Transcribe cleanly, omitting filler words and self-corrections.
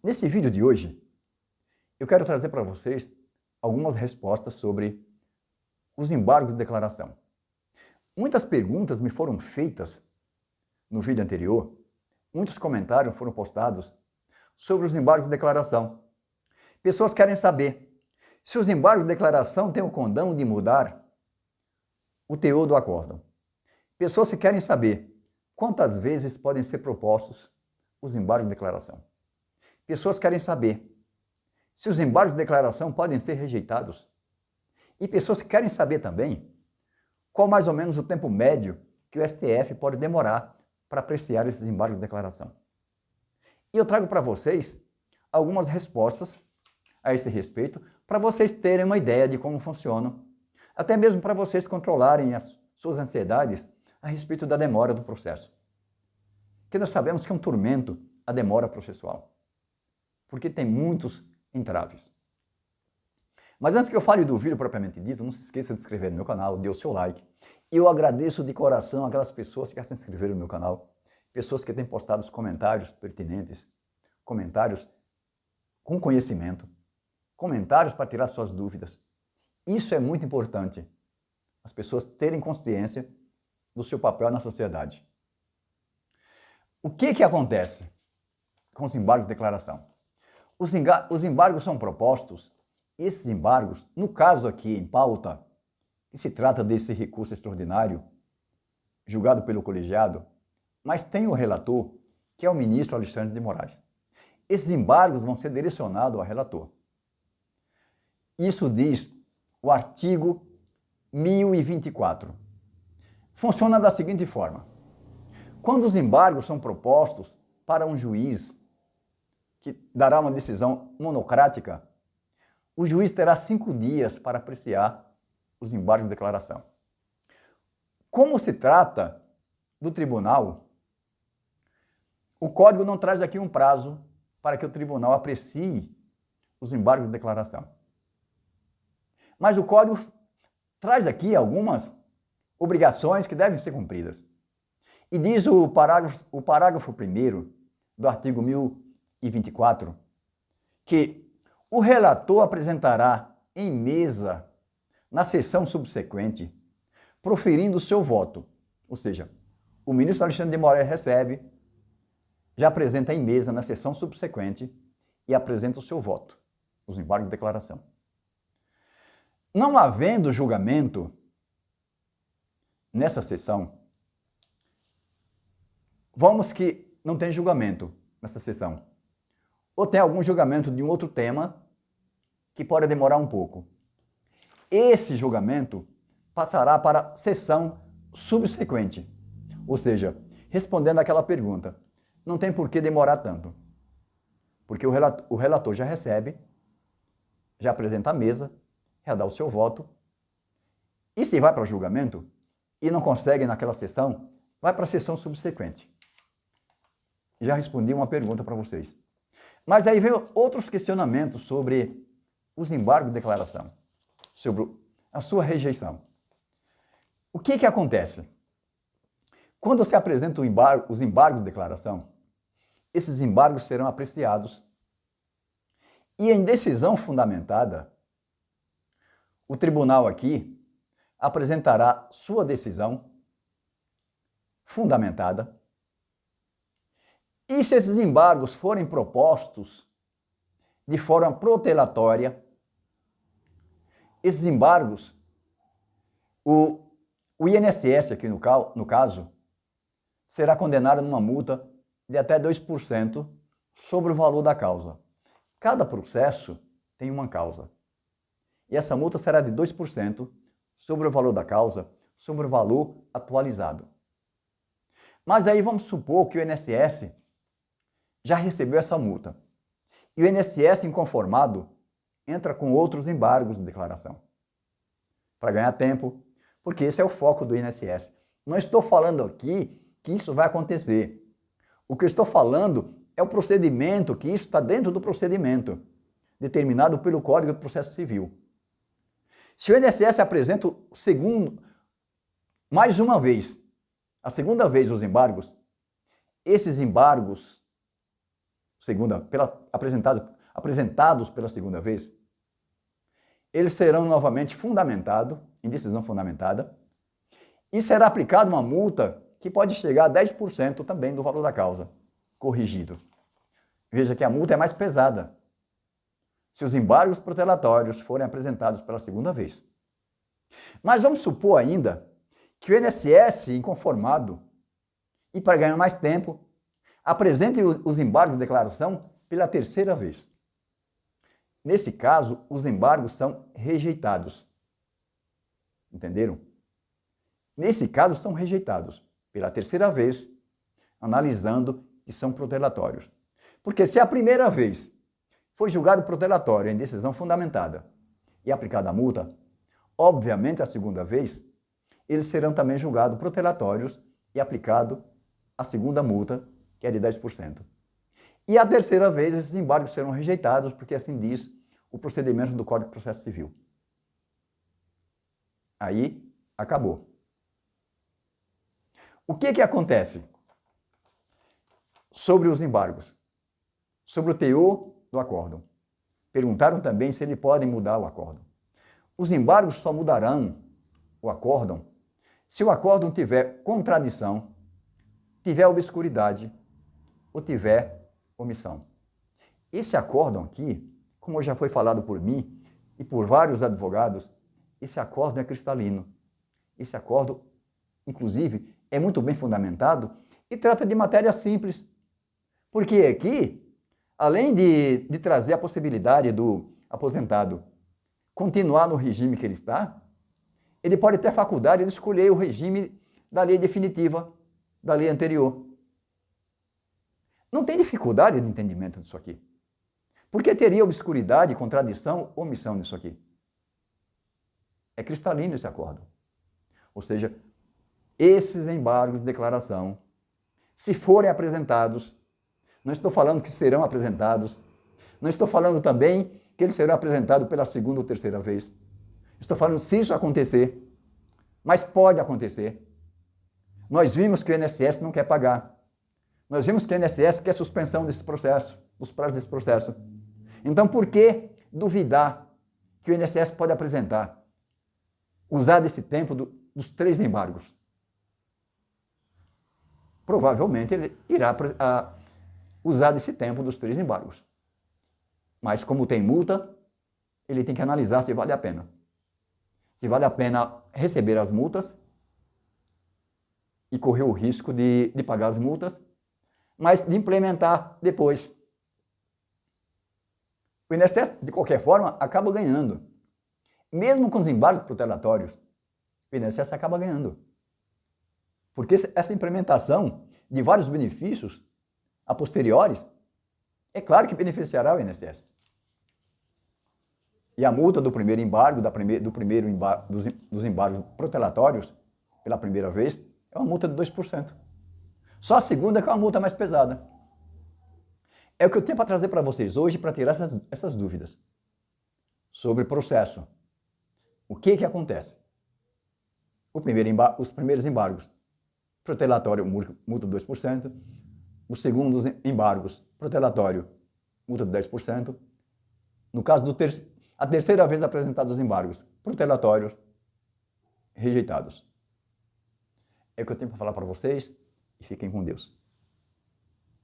Nesse vídeo de hoje, eu quero trazer para vocês algumas respostas sobre os embargos de declaração. Muitas perguntas me foram feitas no vídeo anterior, muitos comentários foram postados sobre os embargos de declaração. Pessoas querem saber se os embargos de declaração têm o condão de mudar o teor do acórdão. Pessoas que querem saber quantas vezes podem ser propostos os embargos de declaração. Pessoas querem saber se os embargos de declaração podem ser rejeitados. E pessoas que querem saber também qual mais ou menos o tempo médio que o STF pode demorar para apreciar esses embargos de declaração. E eu trago para vocês algumas respostas a esse respeito, para vocês terem uma ideia de como funcionam, até mesmo para vocês controlarem as suas ansiedades a respeito da demora do processo. Porque nós sabemos que é um tormento a demora processual, porque tem muitos entraves. Mas antes que eu fale do vídeo propriamente dito, não se esqueça de se inscrever no meu canal, dê o seu like. E eu agradeço de coração aquelas pessoas que já se inscreveram no meu canal, pessoas que têm postado os comentários pertinentes, comentários com conhecimento, comentários para tirar suas dúvidas. Isso é muito importante, as pessoas terem consciência do seu papel na sociedade. O que acontece com os embargos de declaração? Os embargos são propostos, esses embargos, no caso aqui em pauta, que se trata desse recurso extraordinário, julgado pelo colegiado, mas tem o relator, que é o ministro Alexandre de Moraes. Esses embargos vão ser direcionados ao relator. Isso diz o artigo 1024. Funciona da seguinte forma: quando os embargos são propostos para um juiz que dará uma decisão monocrática, o juiz terá 5 dias para apreciar os embargos de declaração. Como se trata do tribunal, o Código não traz aqui um prazo para que o tribunal aprecie os embargos de declaração. Mas o Código traz aqui algumas obrigações que devem ser cumpridas. E diz o parágrafo 1º do artigo 1024 que o relator apresentará em mesa, na sessão subsequente, proferindo o seu voto. Ou seja, o ministro Alexandre de Moraes recebe, já apresenta em mesa na sessão subsequente e apresenta o seu voto, os embargos de declaração. Não havendo julgamento nessa sessão, vamos que não tem julgamento nessa sessão, ou tem algum julgamento de um outro tema que pode demorar um pouco. Esse julgamento passará para a sessão subsequente, ou seja, respondendo àquela pergunta, não tem por que demorar tanto, porque o relator já recebe, já apresenta a mesa, já dá o seu voto, e se vai para o julgamento e não consegue naquela sessão, vai para a sessão subsequente. Já respondi uma pergunta para vocês. Mas aí veio outros questionamentos sobre os embargos de declaração, sobre a sua rejeição. O que acontece? Quando se apresenta os embargos de declaração, esses embargos serão apreciados e em decisão fundamentada, o tribunal aqui apresentará sua decisão fundamentada e se esses embargos forem propostos de forma protelatória, esses embargos, o INSS aqui no caso, será condenado numa multa de até 2% sobre o valor da causa. Cada processo tem uma causa. E essa multa será de 2% sobre o valor da causa, sobre o valor atualizado. Mas aí vamos supor que o INSS já recebeu essa multa. E o INSS, inconformado, entra com outros embargos de declaração. Para ganhar tempo, porque esse é o foco do INSS. Não estou falando aqui que isso vai acontecer. O que eu estou falando é o procedimento, que isso está dentro do procedimento, determinado pelo Código de Processo Civil. Se o INSS apresenta mais uma vez, a segunda vez os embargos, esses embargos apresentados pela segunda vez, eles serão novamente fundamentados, em decisão fundamentada, e será aplicada uma multa que pode chegar a 10% também do valor da causa, corrigido. Veja que a multa é mais pesada se os embargos protelatórios forem apresentados pela segunda vez. Mas vamos supor ainda que o INSS, inconformado, e para ganhar mais tempo, apresente os embargos de declaração pela terceira vez. Nesse caso, os embargos são rejeitados. Entenderam? Nesse caso, são rejeitados pela terceira vez, analisando que são protelatórios. Porque se a primeira vez foi julgado protelatório em decisão fundamentada e aplicada a multa, obviamente a segunda vez, eles serão também julgados protelatórios e aplicado a segunda multa, que é de 10%. E a terceira vez, esses embargos serão rejeitados, porque assim diz o procedimento do Código de Processo Civil. Aí, acabou. O que acontece sobre os embargos? Sobre o teor do acórdão. Perguntaram também se ele pode mudar o acórdão. Os embargos só mudarão o acórdão se o acórdão tiver contradição, tiver obscuridade ou tiver omissão. Esse acórdão aqui, como já foi falado por mim e por vários advogados, esse acórdão é cristalino. Esse acórdão, inclusive, é muito bem fundamentado e trata de matéria simples. Porque aqui, além de trazer a possibilidade do aposentado continuar no regime que ele está, ele pode ter a faculdade de escolher o regime da lei definitiva, da lei anterior. Não tem dificuldade de entendimento disso aqui. Por que teria obscuridade, contradição, omissão nisso aqui? É cristalino esse acordo. Ou seja, esses embargos de declaração, se forem apresentados, não estou falando que serão apresentados, não estou falando também que eles serão apresentados pela segunda ou terceira vez. Estou falando se isso acontecer, mas pode acontecer. Nós vimos que o INSS não quer pagar. Nós vimos que o INSS quer suspensão desse processo, dos prazos desse processo. Então, por que duvidar que o INSS pode apresentar, usar desse tempo dos 3 embargos? Provavelmente ele irá usar desse tempo dos 3 embargos. Mas como tem multa, ele tem que analisar se vale a pena. Se vale a pena receber as multas e correr o risco de pagar as multas, mas de implementar depois. O INSS, de qualquer forma, acaba ganhando. Mesmo com os embargos protelatórios, o INSS acaba ganhando. Porque essa implementação de vários benefícios a posteriores, é claro que beneficiará o INSS. E a multa do primeiro embargo, dos embargos protelatórios, pela primeira vez, é uma multa de 2%. Só a segunda que é uma multa mais pesada. É o que eu tenho para trazer para vocês hoje para tirar essas dúvidas sobre o processo. O que acontece? Os primeiros embargos, protelatório, multa de 2%. Os segundos embargos, protelatório, multa de 10%. No caso a terceira vez apresentados os embargos, protelatórios, rejeitados. É o que eu tenho para falar para vocês e fiquem com Deus.